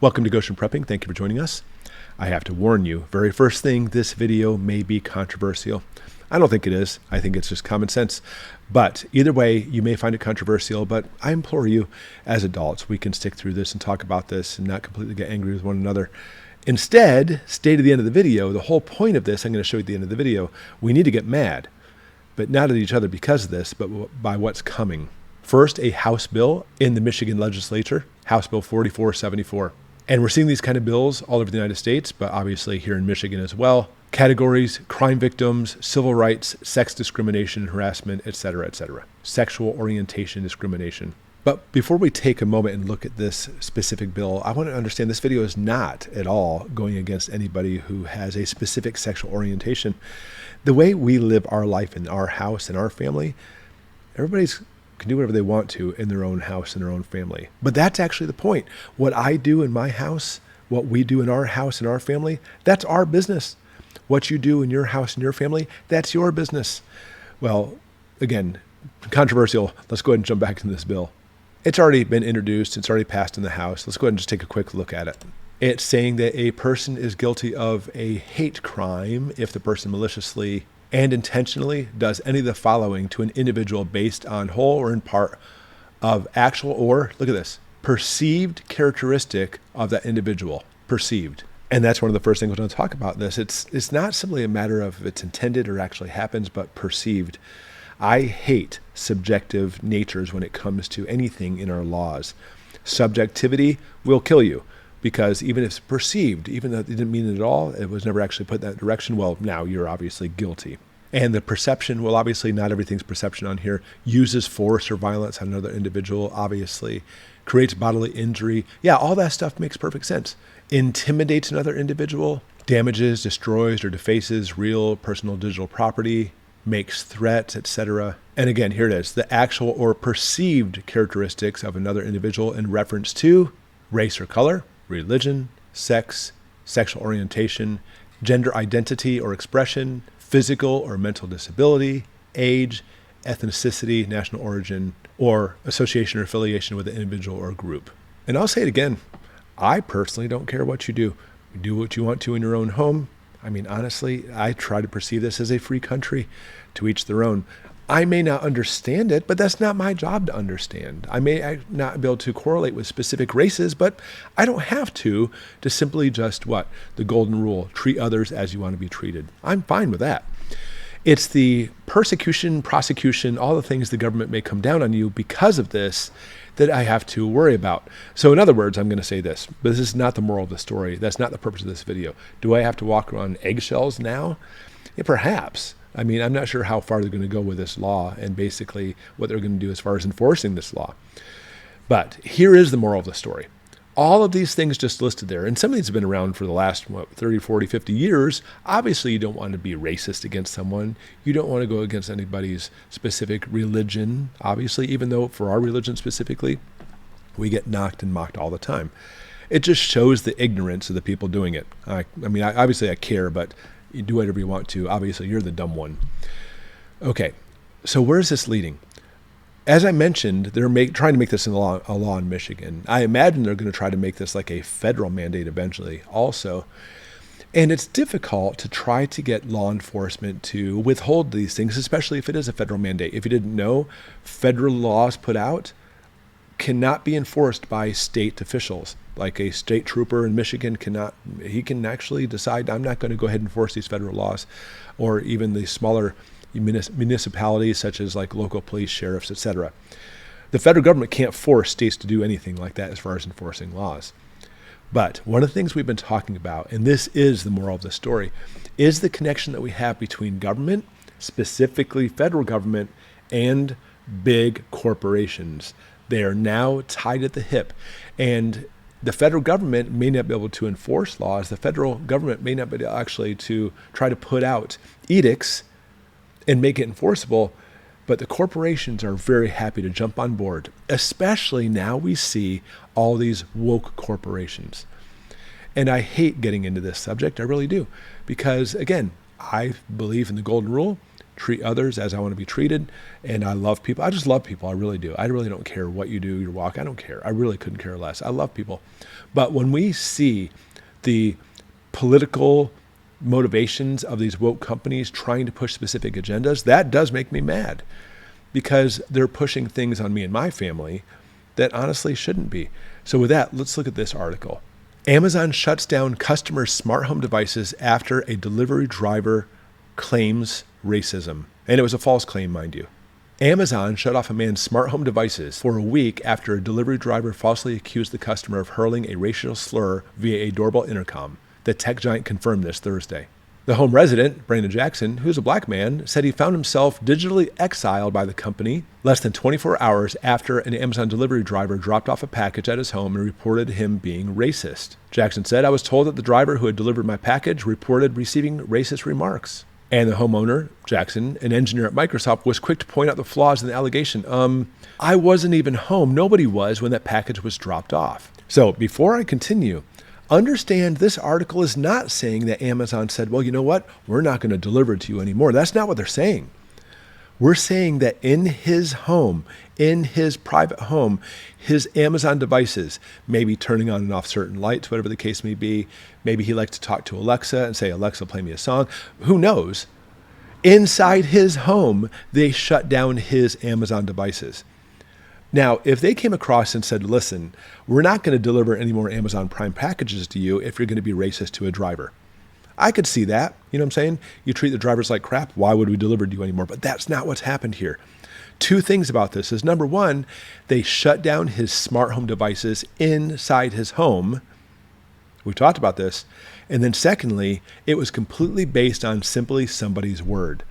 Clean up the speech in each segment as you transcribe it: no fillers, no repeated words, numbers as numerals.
Welcome to Goshen Prepping. Thank you for joining us. I have to warn you, very first thing, this video may be controversial. I don't think it is. I think it's just common sense. But either way, you may find it controversial, but I implore you, as adults, we can stick through this and talk about this and not completely get angry with one another. Instead, stay to the end of the video. The whole point of this, I'm going to show you at the end of the video, we need to get mad, but not at each other because of this, but by what's coming. First, a House bill in the Michigan legislature, House Bill 4474. And we're seeing these kind of bills all over the United States, but obviously here in Michigan as well. Categories: crime victims, civil rights, sex discrimination, harassment, etc., etc. Sexual orientation discrimination. But before we take a moment and look at this specific bill, I want to understand this video is not at all going against anybody who has a specific sexual orientation. The way we live our life in our house and our family, everybody's can do whatever they want to in their own house and their own family. But that's actually the point. What I do in my house, what we do in our house and our family, that's our business. What you do in your house and your family, that's your business. Well, again, controversial. Let's go ahead and jump back into this bill. It's already been introduced. It's already passed in the House. Let's go ahead and just take a quick look at it. It's saying that a person is guilty of a hate crime if the person maliciously and intentionally does any of the following to an individual based on whole or in part of actual or, look at this, perceived characteristic of that individual. Perceived. And that's one of the first things we're going to talk about this. It's not simply a matter of if it's intended or actually happens, but perceived. I hate subjective natures when it comes to anything in our laws. Subjectivity will kill you. Because even if it's perceived, even though it didn't mean it at all, it was never actually put in that direction, well, now you're obviously guilty. And the perception, well, obviously not everything's perception on here, uses force or violence on another individual, obviously, creates bodily injury. Yeah, all that stuff makes perfect sense. Intimidates another individual, damages, destroys, or defaces real, personal, digital property, makes threats, etc. And again, here it is, the actual or perceived characteristics of another individual in reference to race or color, religion, sex, sexual orientation, gender identity or expression, physical or mental disability, age, ethnicity, national origin, or association or affiliation with an individual or group. And I'll say it again, I personally don't care what you do. You do what you want to in your own home. I mean, honestly, I try to perceive this as a free country, to each their own. I may not understand it, but that's not my job to understand. I may not be able to correlate with specific races, but I don't have to simply just what? The golden rule, treat others as you want to be treated. I'm fine with that. It's the persecution, prosecution, all the things the government may come down on you because of this that I have to worry about. So in other words, I'm going to say this, but this is not the moral of the story. That's not the purpose of this video. Do I have to walk around eggshells now? Yeah, perhaps. I mean, I'm not sure how far they're going to go with this law and basically what they're going to do as far as enforcing this law. But here is the moral of the story. All of these things just listed there, and some of these have been around for the last, 30, 40, 50 years. Obviously, you don't want to be racist against someone. You don't want to go against anybody's specific religion, obviously, even though for our religion specifically, we get knocked and mocked all the time. It just shows the ignorance of the people doing it. Obviously I care, but you do whatever you want to. Obviously, you're the dumb one. Okay, so where's this leading? As I mentioned, they're trying to make this a law in Michigan. I imagine they're going to try to make this like a federal mandate eventually also. And it's difficult to try to get law enforcement to withhold these things, especially if it is a federal mandate. If you didn't know, federal laws put out cannot be enforced by state officials. Like a state trooper in Michigan he can actually decide, I'm not going to go ahead and enforce these federal laws, or even the smaller municipalities such as like local police, sheriffs, etc. The federal government can't force states to do anything like that as far as enforcing laws. But one of the things we've been talking about, and this is the moral of the story, is the connection that we have between government, specifically federal government, and big corporations. They are now tied at the hip. And the federal government may not be able to enforce laws. The federal government may not be able actually to try to put out edicts and make it enforceable. But the corporations are very happy to jump on board, especially now we see all these woke corporations. And I hate getting into this subject, I really do. Because again, I believe in the golden rule, treat others as I want to be treated. And I love people. I just love people. I really do. I really don't care what you do, your walk. I don't care. I really couldn't care less. I love people. But when we see the political motivations of these woke companies trying to push specific agendas, that does make me mad, because they're pushing things on me and my family that honestly shouldn't be. So with that, let's look at this article. Amazon shuts down customers' smart home devices after a delivery driver claims racism. And it was a false claim, mind you. Amazon shut off a man's smart home devices for a week after a delivery driver falsely accused the customer of hurling a racial slur via a doorbell intercom. The tech giant confirmed this Thursday. The home resident, Brandon Jackson, who's a black man, said he found himself digitally exiled by the company less than 24 hours after an Amazon delivery driver dropped off a package at his home and reported him being racist. Jackson said, "I was told that the driver who had delivered my package reported receiving racist remarks." And the homeowner, Jackson, an engineer at Microsoft, was quick to point out the flaws in the allegation. I wasn't even home. Nobody was when that package was dropped off. So before I continue, understand this article is not saying that Amazon said, well, you know what? We're not going to deliver it to you anymore. That's not what they're saying. We're saying that in his home, in his private home, his Amazon devices, maybe turning on and off certain lights, whatever the case may be. Maybe he likes to talk to Alexa and say, Alexa, play me a song. Who knows? Inside his home, they shut down his Amazon devices. Now, if they came across and said, listen, we're not going to deliver any more Amazon Prime packages to you if you're going to be racist to a driver, I could see that. You know what I'm saying? You treat the drivers like crap. Why would we deliver to you anymore? But that's not what's happened here. Two things about this is, number one, they shut down his smart home devices inside his home. We talked about this. And then secondly, it was completely based on simply somebody's word.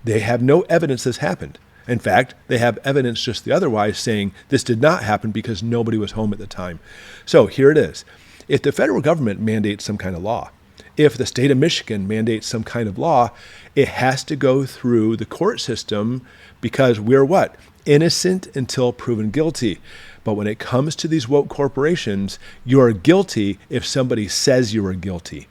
They have no evidence this happened. In fact, they have evidence just the otherwise saying this did not happen because nobody was home at the time. So here it is. If the federal government mandates some kind of law, if the state of Michigan mandates some kind of law, it has to go through the court system, because we're what? Innocent until proven guilty. But when it comes to these woke corporations, you're guilty if somebody says you are guilty.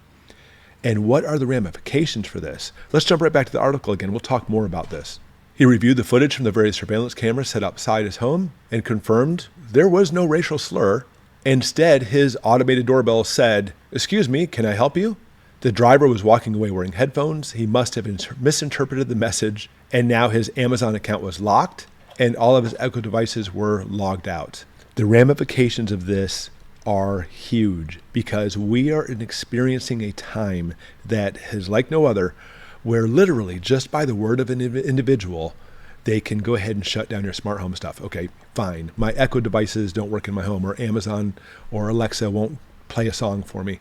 And what are the ramifications for this? Let's jump right back to the article again. We'll talk more about this. He reviewed the footage from the various surveillance cameras set outside his home and confirmed there was no racial slur. Instead, his automated doorbell said, "Excuse me, can I help you?" The driver was walking away wearing headphones. He must have misinterpreted the message, and now his Amazon account was locked and all of his Echo devices were logged out. The ramifications of this are huge, because we are experiencing a time that is like no other, where literally just by the word of an individual, they can go ahead and shut down your smart home stuff. Okay, fine. My Echo devices don't work in my home, or Amazon or Alexa won't play a song for me.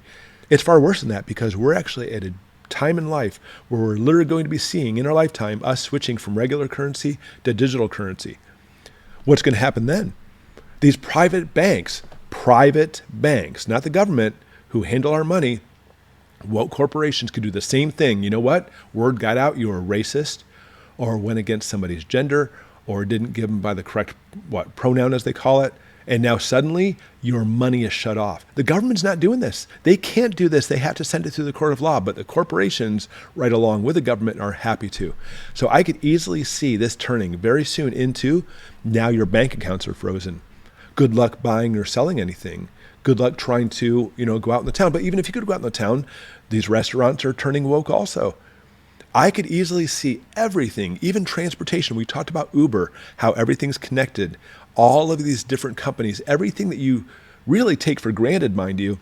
It's far worse than that, because we're actually at a time in life where we're literally going to be seeing in our lifetime us switching from regular currency to digital currency. What's going to happen then? These private banks, not the government, who handle our money, woke corporations could do the same thing. You know what? Word got out, you were racist, or went against somebody's gender, or didn't give them by the correct pronoun, as they call it. And now suddenly your money is shut off. The government's not doing this. They can't do this. They have to send it through the court of law, but the corporations right along with the government are happy to. So I could easily see this turning very soon into, now your bank accounts are frozen. Good luck buying or selling anything. Good luck trying to, go out in the town. But even if you could go out in the town, these restaurants are turning woke also. I could easily see everything, even transportation. We talked about Uber, how everything's connected. All of these different companies, everything that you really take for granted, mind you,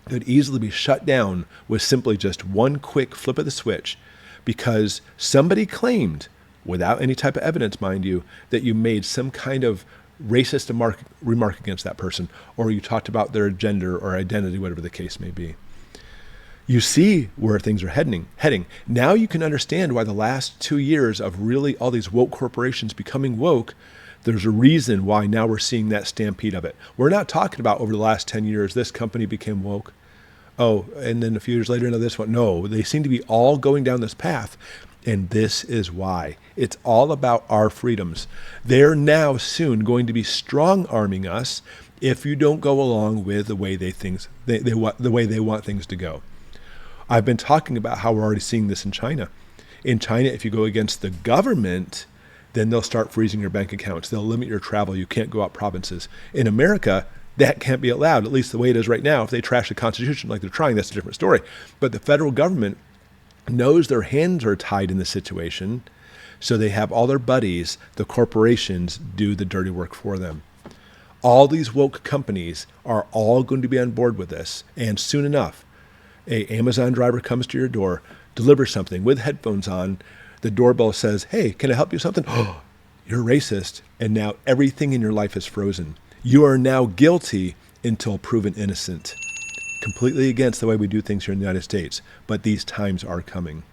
could easily be shut down with simply just one quick flip of the switch, because somebody claimed, without any type of evidence, mind you, that you made some kind of racist remark against that person, or you talked about their gender or identity, whatever the case may be. You see where things are heading. Now you can understand why the last 2 years of really all these woke corporations becoming woke, there's a reason why now we're seeing that stampede of it. We're not talking about over the last 10 years, this company became woke. Oh, and then a few years later, this one. No, they seem to be all going down this path. And this is why. It's all about our freedoms. They're now soon going to be strong-arming us if you don't go along with the way the way they want things to go. I've been talking about how we're already seeing this in China. In China, if you go against the government, then they'll start freezing your bank accounts. They'll limit your travel. You can't go out provinces. In America, that can't be allowed, at least the way it is right now. If they trash the Constitution like they're trying, that's a different story. But the federal government knows their hands are tied in the situation, so they have all their buddies, the corporations, do the dirty work for them. All these woke companies are all going to be on board with this, and soon enough, a Amazon driver comes to your door, delivers something with headphones on, the doorbell says, "Hey, can I help you with something?" "Oh, you're racist," and now everything in your life is frozen. You are now guilty until proven innocent. Completely against the way we do things here in the United States, but these times are coming.